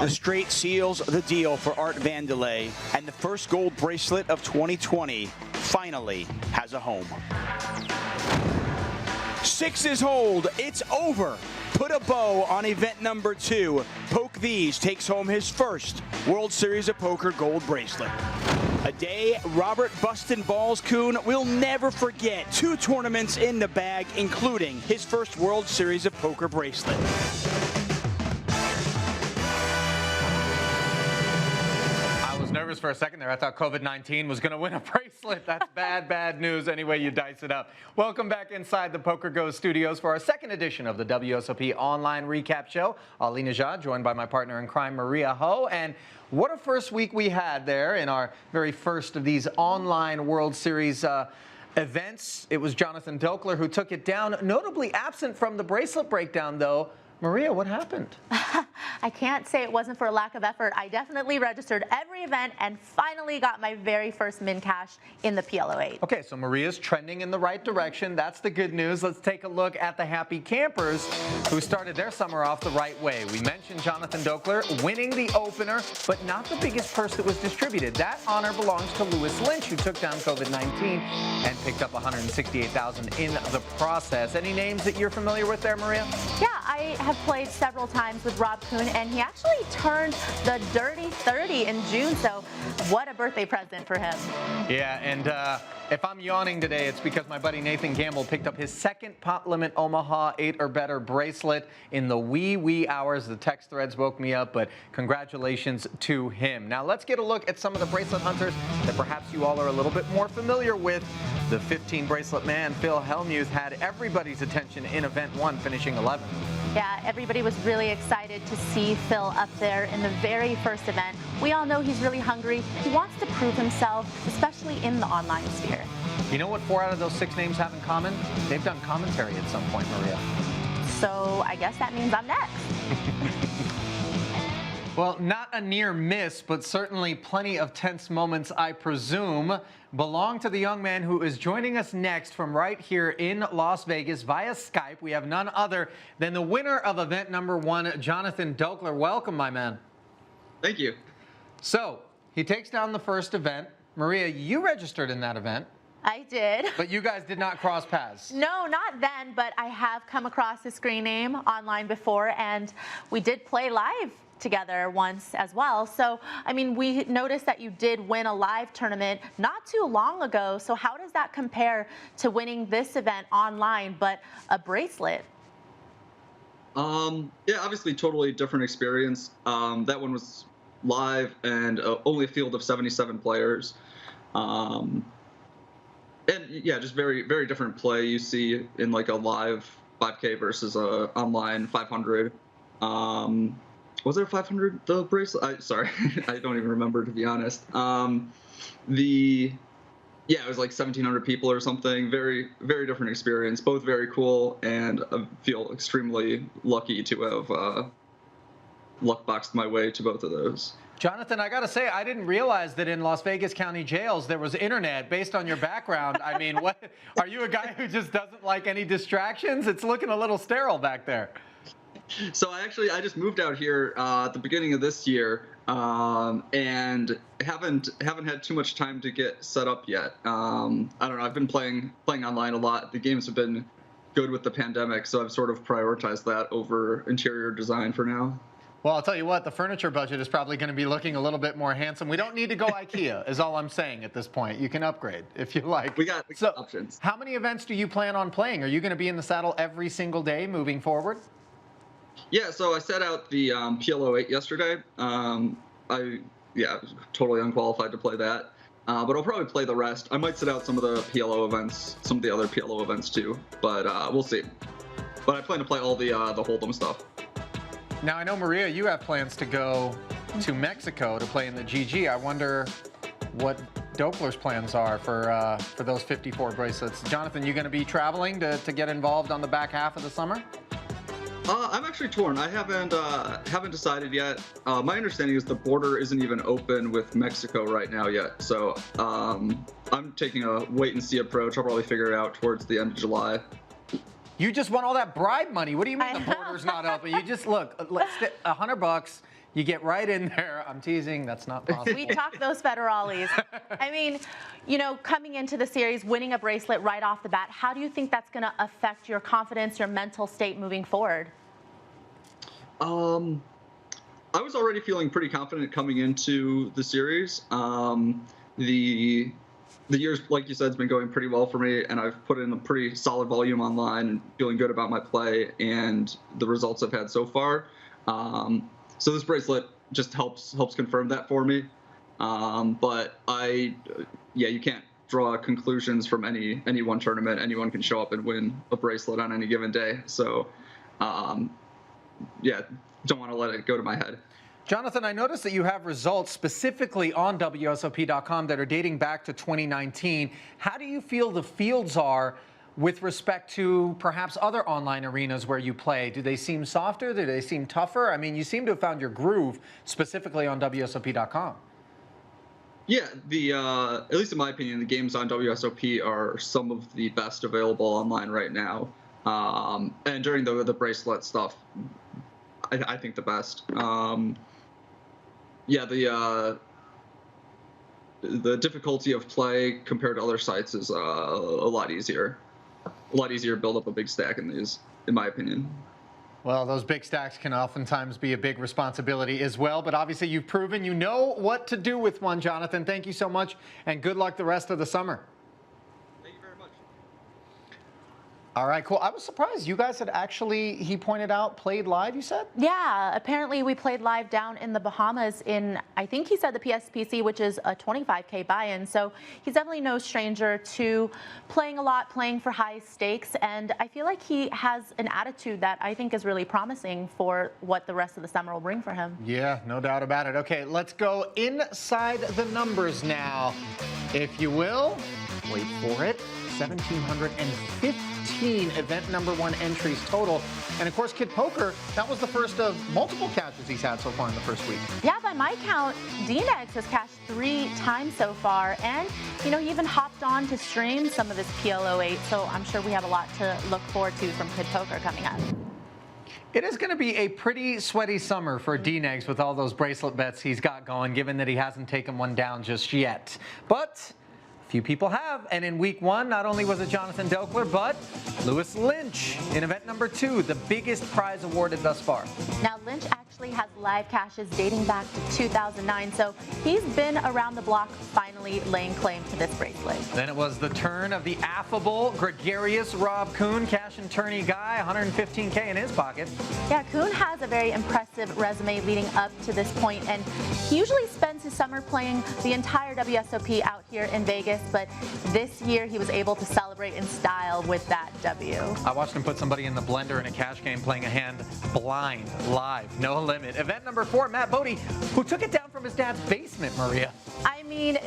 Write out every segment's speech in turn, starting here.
The straight seals the deal for Art Vandelay, and the first gold bracelet of 2020 finally has a home. Sixes hold. It's over. Put a bow on event number 2. Poke These takes home his first World Series of Poker gold bracelet. A day Robert Bustin' Balls Kuhn will never forget. 2 tournaments in the bag, including his first World Series of Poker bracelet. Nervous for a second there. I thought COVID-19 was going to win a bracelet. That's bad news any way you dice it up. Welcome back inside the Poker Go studios for our second edition of the WSOP Online Recap Show. Ali Najad, joined by my partner in crime, Maria Ho. And what a first week we had there in our very first of these online World Series events. It was Jonathan Dokler who took it down. Notably absent from the bracelet breakdown, though. Maria, what happened? I can't say it wasn't for a lack of effort. I definitely registered every event and finally got my very first min cash in the PLO8. Okay, so Maria's trending in the right direction. That's the good news. Let's take a look at the happy campers who started their summer off the right way. We mentioned Jonathan Dokler winning the opener, but not the biggest purse that was distributed. That honor belongs to Lois Lynch, who took down COVID-19 and picked up $168,000 in the process. Any names that you're familiar with there, Maria? Yeah, I have played several times with Rob Kuhn, and he actually turned the dirty 30 in June, so what a birthday present for him. Yeah, and if I'm yawning today, it's because my buddy Nathan Gamble picked up his second Pot Limit Omaha 8 or better bracelet in the wee hours. The text threads woke me up, but congratulations to him. Now let's get a look at some of the bracelet hunters that perhaps you all are a little bit more familiar with. The 15 bracelet man, Phil Hellmuth, had everybody's attention in event 1, finishing 11th. Yeah, everybody was really excited to see Phil up there in the very first event. We all know he's really hungry. He wants to prove himself, especially in the online sphere. You know what 4 out of those 6 names have in common? They've done commentary at some point, Maria. So I guess that means I'm next. Well, not a near miss, but certainly plenty of tense moments, I presume, belong to the young man who is joining us next from right here in Las Vegas via Skype. We have none other than the winner of event number 1, Jonathan Dokler. Welcome, my man. Thank you. So, he takes down the first event. Maria, you registered in that event. I did. But you guys did not cross paths. No, not then, but I have come across his screen name online before, and we did play live together once as well. So, I mean, we noticed that you did win a live tournament not too long ago. So how does that compare to winning this event online, but a bracelet? Yeah, obviously totally different experience. That one was live and only a field of 77 players. And yeah, just very, very different play you see in like a live 5K versus a online 500. Was there 500 the bracelet? Sorry, I don't even remember, to be honest. Yeah, it was like 1,700 people or something. Very, very different experience. Both very cool, and I feel extremely lucky to have luck boxed my way to both of those. Jonathan, I gotta say, I didn't realize that in Las Vegas County jails there was internet based on your background. I mean, what? Are you a guy who just doesn't like any distractions? It's looking a little sterile back there. So I just moved out here at the beginning of this year, and haven't had too much time to get set up yet. I don't know. I've been playing online a lot. The games have been good with the pandemic, so I've sort of prioritized that over interior design for now. Well, I'll tell you what, the furniture budget is probably going to be looking a little bit more handsome. We don't need to go IKEA, is all I'm saying at this point. You can upgrade if you like. We got options. How many events do you plan on playing? Are you going to be in the saddle every single day moving forward? Yeah, so I set out the PLO8 yesterday. Yeah, totally unqualified to play that. But I'll probably play the rest. I might sit out some of the PLO events, some of the other PLO events too, but we'll see. But I plan to play all the Hold'em stuff. Now, I know, Maria, you have plans to go to Mexico to play in the GG. I wonder what Dokler's plans are for those 54 bracelets. Jonathan, you going to be traveling to get involved on the back half of the summer? I'm actually torn. I haven't decided yet. My understanding is the border isn't even open with Mexico right now yet. So I'm taking a wait and see approach. I'll probably figure it out towards the end of July. You just want all that bribe money. What do you mean the border's not open? You just look, $100. You get right in there. I'm teasing. That's not possible. We talk those federales. I mean, you know, coming into the series, winning a bracelet right off the bat, how do you think that's going to affect your confidence, your mental state moving forward? I was already feeling pretty confident coming into the series. The years, like you said, has been going pretty well for me, and I've put in a pretty solid volume online and feeling good about my play and the results I've had so far. So this bracelet just helps confirm that for me. But you can't draw conclusions from any one tournament. Anyone can show up and win a bracelet on any given day. So, don't want to let it go to my head. Jonathan, I noticed that you have results specifically on WSOP.com that are dating back to 2019. How do you feel the fields are with respect to perhaps other online arenas where you play? Do they seem softer? Do they seem tougher? I mean, you seem to have found your groove specifically on WSOP.com. Yeah, at least in my opinion, the games on WSOP are some of the best available online right now. And during the bracelet stuff, I think the best. The difficulty of play compared to other sites is a lot easier. A lot easier to build up a big stack in these, in my opinion. Well, those big stacks can oftentimes be a big responsibility as well, but obviously you've proven you know what to do with one, Jonathan. Thank you so much, and good luck the rest of the summer. Thank you very much. All right, cool. I was surprised you guys had actually, he pointed out, played live, you said? Yeah, apparently we played live down in the Bahamas in, I think he said the PSPC, which is a 25K buy-in. So he's definitely no stranger to playing a lot, playing for high stakes. And I feel like he has an attitude that I think is really promising for what the rest of the summer will bring for him. Yeah, no doubt about it. Okay, let's go inside the numbers now, if you will. Wait for it. 1,715 event number 1 entries total. And of course, GGPoker, that was the first of multiple cashes he's had so far in the first week. Yeah, by my count, DNegs has cashed 3 times so far. And, you know, he even hopped on to stream some of this PL08. So I'm sure we have a lot to look forward to from GGPoker coming up. It is going to be a pretty sweaty summer for DNegs with all those bracelet bets he's got going, given that he hasn't taken one down just yet. But few people have, and in week 1, not only was it Jonathan Delkler, but Lois Lynch in event number 2, the biggest prize awarded thus far. Now, Lynch actually has live cashes dating back to 2009, so he's been around the block finally laying claim to this bracelet. Then it was the turn of the affable, gregarious Rob Kuhn, cash and tourney guy, 115K in his pocket. Yeah, Kuhn has a very impressive resume leading up to this point, and he usually spends his summer playing the entire WSOP out here in Vegas. But this year he was able to celebrate in style with that W. I watched him put somebody in the blender in a cash game playing a hand blind, live, no limit. Event number 4, Matt Bodie, who took it down from his dad's basement, Maria. I mean,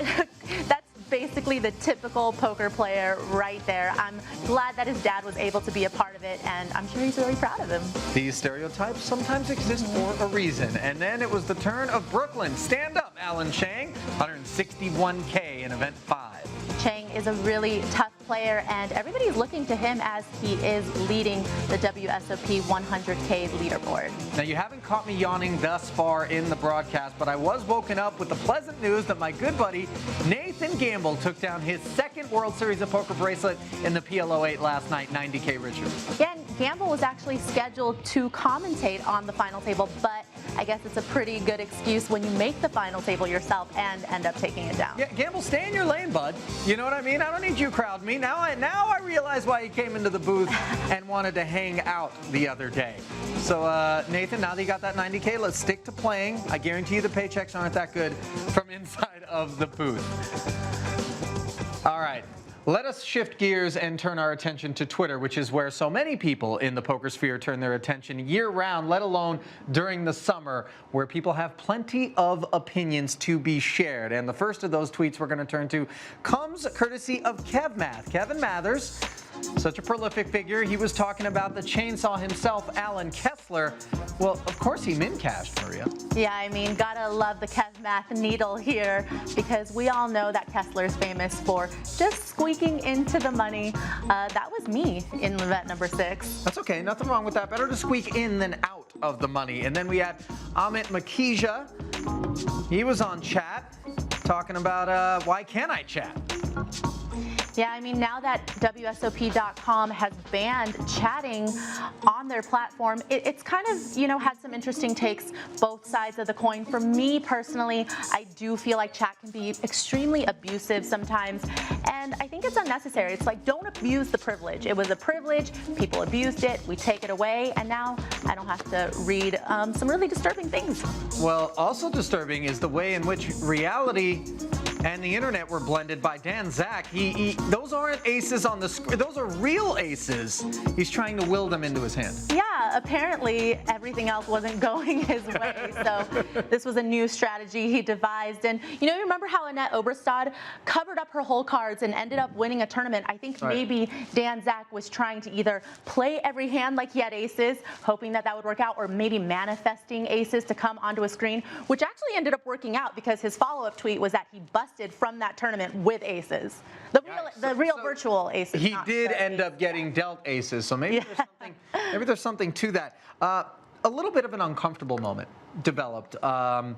that's basically the typical poker player right there. I'm glad that his dad was able to be a part of it, and I'm sure he's really proud of him. These stereotypes sometimes exist for a reason. And then it was the turn of Brooklyn. Stand up, Alan Chang, 161K in event 5. Chang is a really tough player, and everybody's looking to him as he is leading the WSOP 100K leaderboard. Now, you haven't caught me yawning thus far in the broadcast, but I was woken up with the pleasant news that my good buddy Nathan Gamble took down his 2nd World Series of Poker bracelet in the PL08 last night, 90K Richard. Yeah, and Gamble was actually scheduled to commentate on the final table, but I guess it's a pretty good excuse when you make the final table yourself and end up taking it down. Yeah, Gamble, stay in your lane, bud. You know what I mean? I don't need you crowd me. Now I realize why he came into the booth and wanted to hang out the other day. So, Nathan, now that you got that 90K, let's stick to playing. I guarantee you the paychecks aren't that good from inside of the booth. All right. Let us shift gears and turn our attention to Twitter, which is where so many people in the poker sphere turn their attention year-round, let alone during the summer, where people have plenty of opinions to be shared. And the first of those tweets we're going to turn to comes courtesy of Kevin Mathers. Such a prolific figure. He was talking about the chainsaw himself, Alan Kessler. Well, of course he min-cashed, Maria. Yeah, I mean, gotta love the Kev Math needle here, because we all know that Kessler's famous for just squeaking into the money. That was me in event number 6. That's okay, nothing wrong with that. Better to squeak in than out of the money. And then we had Amit Makija. He was on chat talking about why can't I chat? Yeah, I mean, now that WSOP.com has banned chatting on their platform, it's kind of, you know, had some interesting takes, both sides of the coin. For me personally, I do feel like chat can be extremely abusive sometimes, and I think it's unnecessary. It's like, don't abuse the privilege. It was a privilege, people abused it, we take it away, and now I don't have to read some really disturbing things. Well, also disturbing is the way in which reality and the internet were blended by Dan Zach. Those aren't aces on the screen. Those are real aces. He's trying to will them into his hand. Yeah, apparently everything else wasn't going his way. So this was a new strategy he devised. And you know, you remember how Annette Oberstad covered up her hole cards and ended up winning a tournament? I think maybe Dan Zach was trying to either play every hand like he had aces, hoping that that would work out, or maybe manifesting aces to come onto a screen, which actually ended up working out because his follow-up tweet was that he busted from that tournament with aces. The real virtual aces. He did end up getting dealt aces, so maybe there's something to that. A little bit of an uncomfortable moment developed. And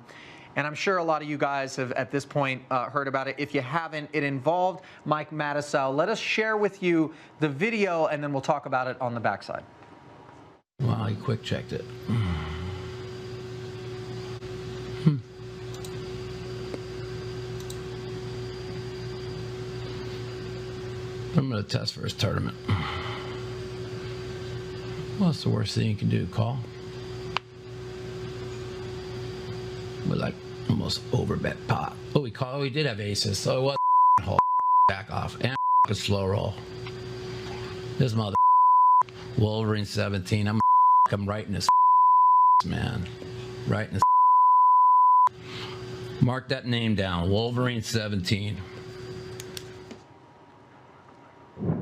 I'm sure a lot of you guys have, at this point, heard about it. If you haven't, it involved Mike Matusow. Let us share with you the video, and then we'll talk about it on the backside. Wow, he quick checked it. I'm going to test for his tournament. What's the worst thing you can do? Call? But like almost overbet pot. Oh, we called. We did have aces, so it was whole back off and a slow roll. This mother Wolverine 17. I'm right in his man, right in his. Mark that name down. Wolverine 17.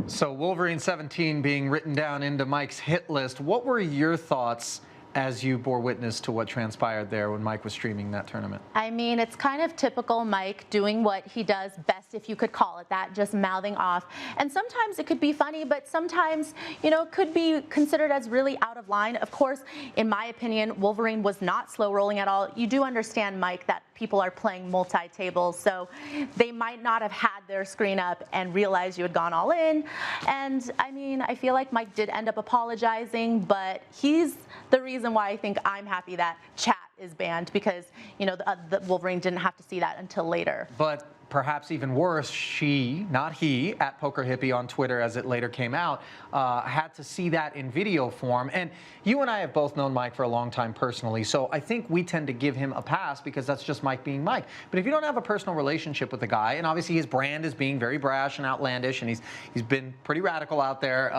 So Wolverine 17 being written down into Mike's hit list. What were your thoughts as you bore witness to what transpired there when Mike was streaming that tournament? I mean, it's kind of typical Mike doing what he does best, if you could call it that, just mouthing off. And sometimes it could be funny, but sometimes, you know, it could be considered as really out of line. Of course, in my opinion, Wolverine was not slow rolling at all. You do understand, Mike, that people are playing multi-tables, so they might not have had their screen up and realized you had gone all in. And I mean, I feel like Mike did end up apologizing, but he's the reason why I think I'm happy that chat is banned, because, you know, the Wolverine didn't have to see that until later. But perhaps even worse, she, not he, at Poker Hippie on Twitter, as it later came out, had to see that in video form. And you and I have both known Mike for a long time personally, so I think we tend to give him a pass because that's just Mike being Mike. But if you don't have a personal relationship with the guy, and obviously his brand is being very brash and outlandish, and he's been pretty radical out there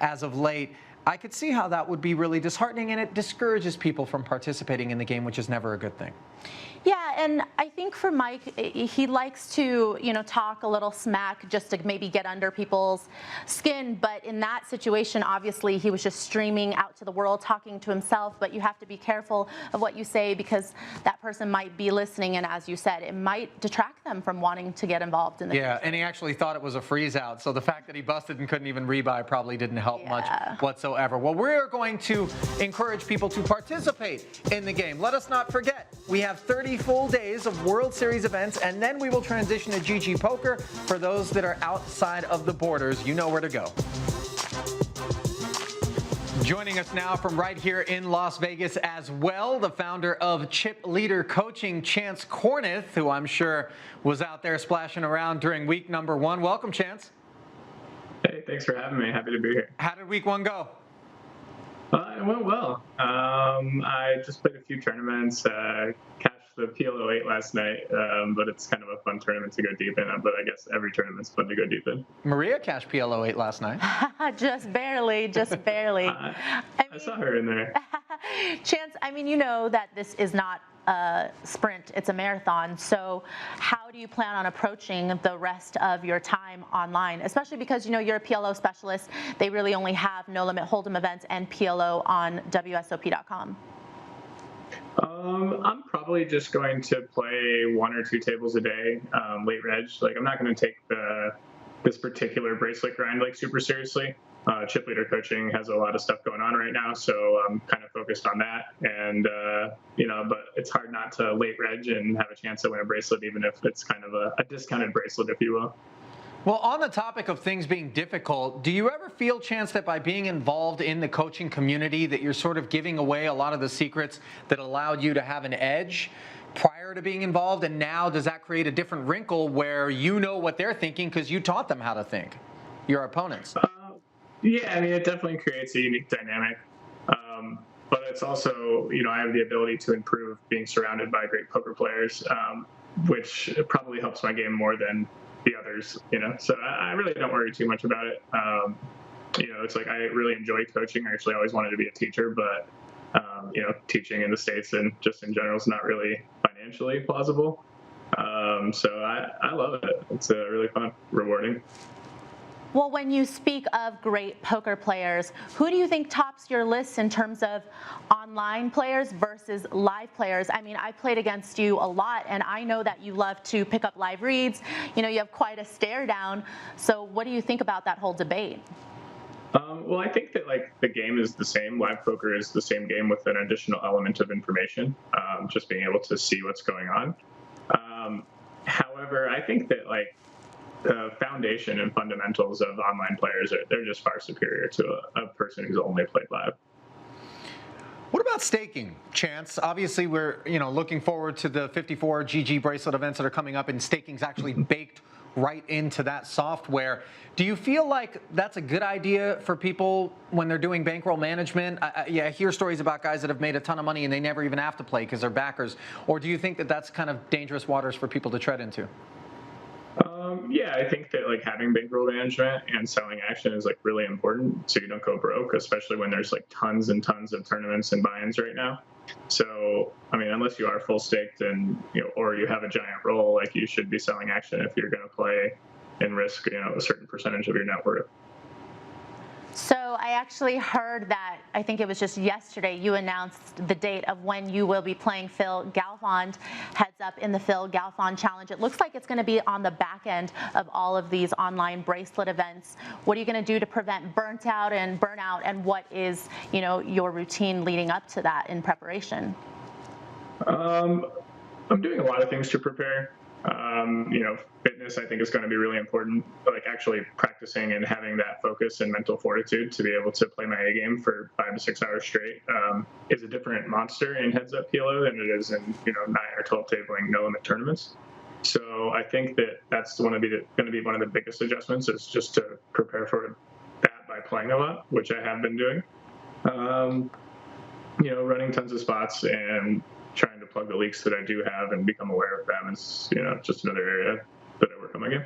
as of late, I could see how that would be really disheartening, and it discourages people from participating in the game, which is never a good thing. Yeah, and I think for Mike, he likes to, you know, talk a little smack just to maybe get under people's skin. But in that situation, obviously, he was just streaming out to the world, talking to himself. But you have to be careful of what you say, because that person might be listening. And as you said, it might detract them from wanting to get involved in the future. And he actually thought it was a freeze out. So the fact that he busted and couldn't even rebuy probably didn't help much whatsoever. Well, we're going to encourage people to participate in the game. Let us not forget, we have 30 full days of World Series events, and then we will transition to GGPoker. For those that are outside of the borders, you know where to go. Joining us now from right here in Las Vegas as well, the founder of Chip Leader Coaching, Chance Korneth, who I'm sure was out there splashing around during week number 1. Welcome, Chance. Hey, thanks for having me. Happy to be here. How did week 1 go? It went well. I just played a few tournaments, cashed the PL08 last night, but it's kind of a fun tournament to go deep in. But I guess every tournament's fun to go deep in. Maria cashed PL08 last night. Just barely, I saw her in there. Chance, I mean, you know that this is not a sprint, it's a marathon. So how do you plan on approaching the rest of your time online, especially because, you know, you're a PLO specialist. They really only have No Limit Hold'em events and PLO on WSOP.com. I'm probably just going to play 1 or 2 tables a day, late reg. Like, I'm not going to take this particular bracelet grind like super seriously. Chip leader coaching has a lot of stuff going on right now, so I'm kind of focused on that. And you know, but it's hard not to late reg and have a chance to win a bracelet, even if it's kind of a discounted bracelet, if you will. Well, on the topic of things being difficult, do you ever feel, Chance, that by being involved in the coaching community that you're sort of giving away a lot of the secrets that allowed you to have an edge prior to being involved, and now does that create a different wrinkle where you know what they're thinking because you taught them how to think, your opponents? Yeah, I mean, it definitely creates a unique dynamic. But it's also, you know, I have the ability to improve being surrounded by great poker players, which probably helps my game more than the others, you know. So I really don't worry too much about it. You know, it's like I really enjoy coaching. I actually always wanted to be a teacher, but you know, teaching in the States and just in general is not really financially plausible. So I love it. It's really fun, rewarding. Well, when you speak of great poker players, who do you think tops your list in terms of online players versus live players? I mean, I played against you a lot, and I know that you love to pick up live reads. You know, you have quite a stare down. So what do you think about that whole debate? Well, I think that, like, the game is the same. Live poker is the same game with an additional element of information, just being able to see what's going on. However, I think that, like, the foundation and fundamentals of online players they're just far superior to a person who's only played live. What about staking, Chance? Obviously, we're looking forward to the 54 GG bracelet events that are coming up, and staking's actually baked right into that software. Do you feel like that's a good idea for people when they're doing bankroll management? I hear stories about guys that have made a ton of money and they never even have to play because they're backers. Or do you think that that's kind of dangerous waters for people to tread into? Yeah, I think that, like, having bankroll management and selling action is, like, really important so you don't go broke, especially when there's, like, tons and tons of tournaments and buy-ins right now. So, I mean, unless you are full staked and, you know, or you have a giant roll, like, you should be selling action if you're going to play and risk, you know, a certain percentage of your net worth. So I actually heard that, I think it was just yesterday, you announced the date of when you will be playing Phil Galfond heads up in the Phil Galfond Challenge. It looks like it's going to be on the back end of all of these online bracelet events. What are you going to do to prevent burnout, and what is, you know, your routine leading up to that in preparation? I'm doing a lot of things to prepare. You know, fitness, I think, is going to be really important. Like, actually practicing and having that focus and mental fortitude to be able to play my A game for 5 to 6 hours straight is a different monster in heads-up PLO than it is in, you know, 9 or 12 tabling no-limit tournaments. So I think that that's going to be one of the biggest adjustments, is just to prepare for that by playing a lot, which I have been doing. You know, running tons of spots and trying to plug the leaks that I do have and become aware of them is, you know, just another area that I work on my game.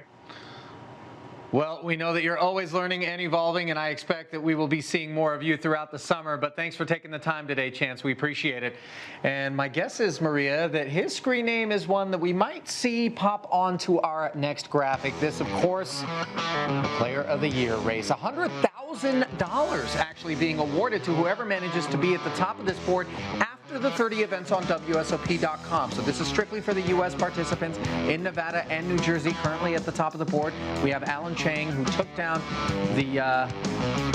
Well, we know that you're always learning and evolving, and I expect that we will be seeing more of you throughout the summer. But thanks for taking the time today, Chance. We appreciate it. And my guess is, Maria, that his screen name is one that we might see pop onto our next graphic. This, of course, the Player of the Year race. $100,000 actually being awarded to whoever manages to be at the top of this board after the 30 events on WSOP.com. So this is strictly for the U.S. participants in Nevada and New Jersey. Currently at the top of the board, we have Alan Chang, who took down the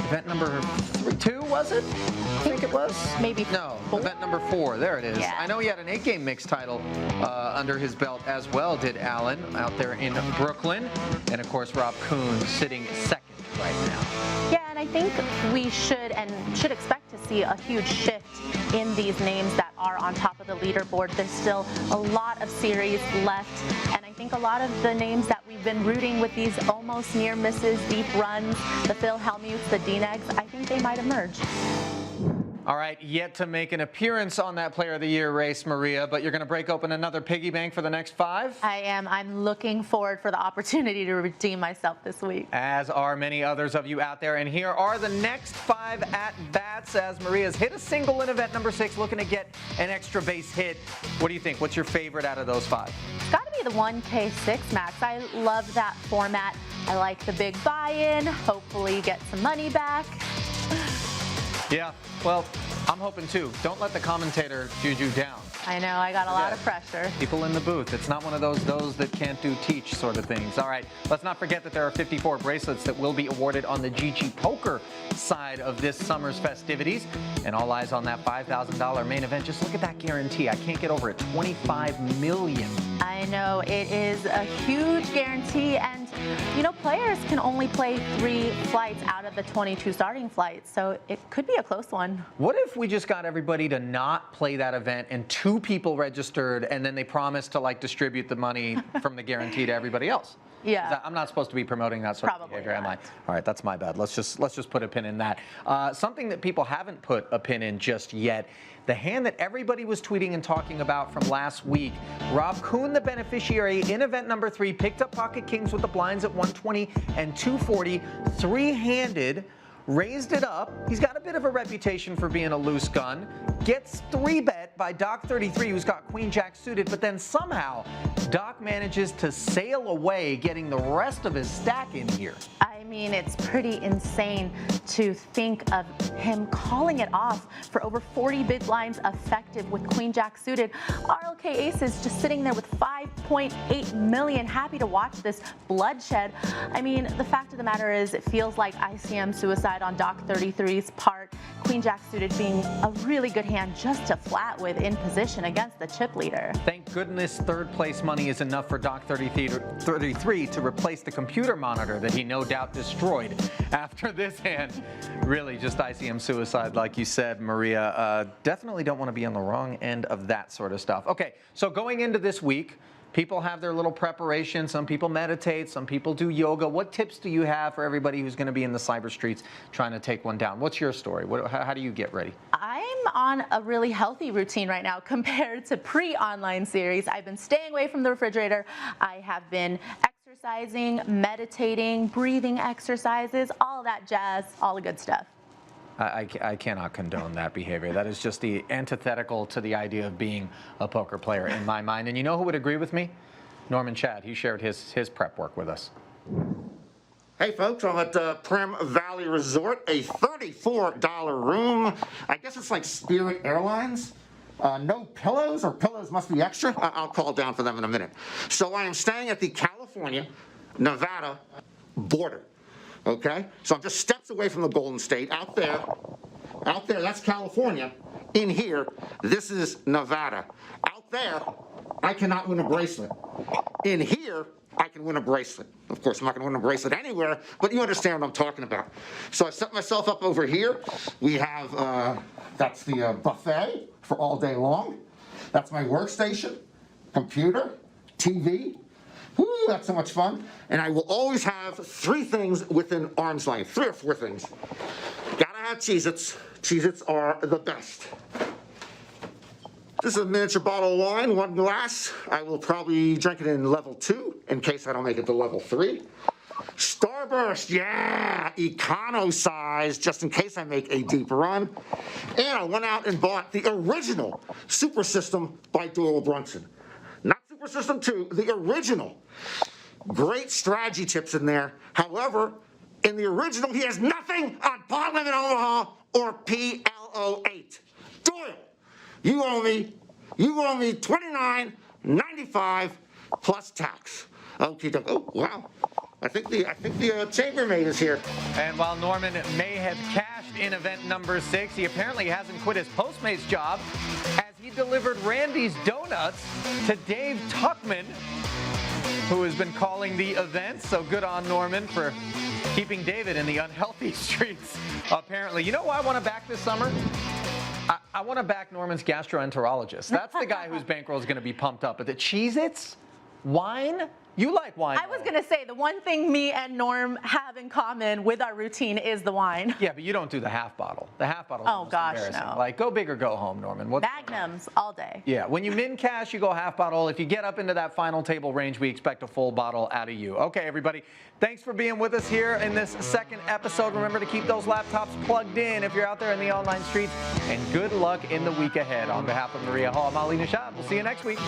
event number 2, was it? I think it was. Maybe no, 4? Event number 4. There it is. Yeah. I know he had an 8-game mixed title under his belt as well, did Alan, out there in Brooklyn. And of course, Rob Kuhn sitting second right now. Yeah, and I think we should expect to see a huge shift in these names that are on top of the leaderboard. There's still a lot of series left, and I think a lot of the names that we've been rooting with these almost near misses, deep runs, the Phil Hellmuths, the D-Negs, I think they might emerge. All right, yet to make an appearance on that Player of the Year race, Maria, but you're going to break open another piggy bank for the next 5? I am. I'm looking forward for the opportunity to redeem myself this week. As are many others of you out there. And here are the next 5 at-bats as Maria's hit a single in event number 6, looking to get an extra base hit. What do you think? What's your favorite out of those 5? It's got to be the 1K6 max. I love that format. I like the big buy-in. Hopefully get some money back. Yeah, well, I'm hoping too. Don't let the commentator juju down. I know, I got a lot of pressure. People in the booth. It's not one of those that can't do teach sort of things. All right, let's not forget that there are 54 bracelets that will be awarded on the GGPoker side of this summer's festivities. And all eyes on that $5,000 main event. Just look at that guarantee. I can't get over it. $25 million. I know, it is a huge guarantee, and you know, players can only play 3 flights out of the 22 starting flights, so it could be a close one. What if we just got everybody to not play that event and 2 people registered, and then they promised to like distribute the money from the guarantee to everybody else? Yeah. I'm not supposed to be promoting that sort of behavior, am I? All right, that's my bad. Let's just put a pin in that. Something that people haven't put a pin in just yet. The hand that everybody was tweeting and talking about from last week. Rob Kuhn, the beneficiary in event number 3, picked up pocket kings with the blinds at 120 and 240, 3-handed, raised it up. He's got a bit of a reputation for being a loose gun. Gets 3-bet by Doc 33, who's got Queen Jack suited, but then somehow Doc manages to sail away, getting the rest of his stack in here. I mean, it's pretty insane to think of him calling it off for over 40 big blinds effective with Queen Jack suited. RLK Aces just sitting there with 5.8 million, happy to watch this bloodshed. I mean, the fact of the matter is it feels like ICM suicide on Doc 33's part. Queen Jack suited being a really good hand just to flat with in position against the chip leader. Thank goodness 3rd place money is enough for Doc 33 to replace the computer monitor that he no doubt destroyed after this hand. Really just ICM suicide, like you said, Maria. Definitely don't want to be on the wrong end of that sort of stuff. Okay, so going into this week, people have their little preparation. Some people meditate. Some people do yoga. What tips do you have for everybody who's going to be in the cyber streets trying to take one down? What's your story? How do you get ready? I'm on a really healthy routine right now compared to pre-online series. I've been staying away from the refrigerator. I have been exercising, meditating, breathing exercises, all that jazz, all the good stuff. I cannot condone that behavior. That is just the antithetical to the idea of being a poker player in my mind. And you know who would agree with me? Norman Chad. He shared his prep work with us. Hey folks, I'm at Prim Valley Resort, a $34 room. I guess it's like Spirit Airlines. No pillows, or pillows must be extra. I'll call down for them in a minute. So I am staying at the California-Nevada border. Okay, so I'm just steps away from the Golden State. Out there, that's California. In here, this is Nevada. Out there, I cannot win a bracelet. In here, I can win a bracelet. Of course, I'm not going to win a bracelet anywhere, but you understand what I'm talking about. So I set myself up over here. We have, that's the buffet for all day long. That's my workstation, computer, TV. Woo, that's so much fun. And I will always have 3 things within arm's length, 3 or 4 things. Gotta have Cheez-Its. Cheez-Its are the best. This is a miniature bottle of wine, 1 glass. I will probably drink it in level 2 in case I don't make it to level 3. Starburst, yeah, econo size, just in case I make a deep run. And I went out and bought the original Super System by Doyle Brunson. Not Super System 2, the original. Great strategy tips in there. However, in the original, he has nothing on Pot Limit Omaha or PLO8. Doyle, you owe me $29.95 plus tax. Okay, oh wow. I think the chambermaid is here. And while Norman may have cashed in event number 6, he apparently hasn't quit his Postmates job as he delivered Randy's Donuts to Dave Tuckman, who has been calling the event. So good on Norman for keeping David in the unhealthy streets, apparently. You know who I want to back this summer? I want to back Norman's gastroenterologist. That's the guy whose bankroll is going to be pumped up. But the Cheez-Its, wine, You like wine. I was going to say the one thing me and Norm have in common with our routine is the wine. Yeah, but you don't do the half bottle. The half bottle is Oh, gosh, embarrassing. no. Like, go big or go home, Norman. What's Magnums all day. Yeah, when you min cash, you go half bottle. If you get up into that final table range, we expect a full bottle out of you. Okay, everybody, thanks for being with us here in this second episode. Remember to keep those laptops plugged in if you're out there in the online streets, and good luck in the week ahead. On behalf of Maria Hall, I'm Ali Nishad. We'll see you next week.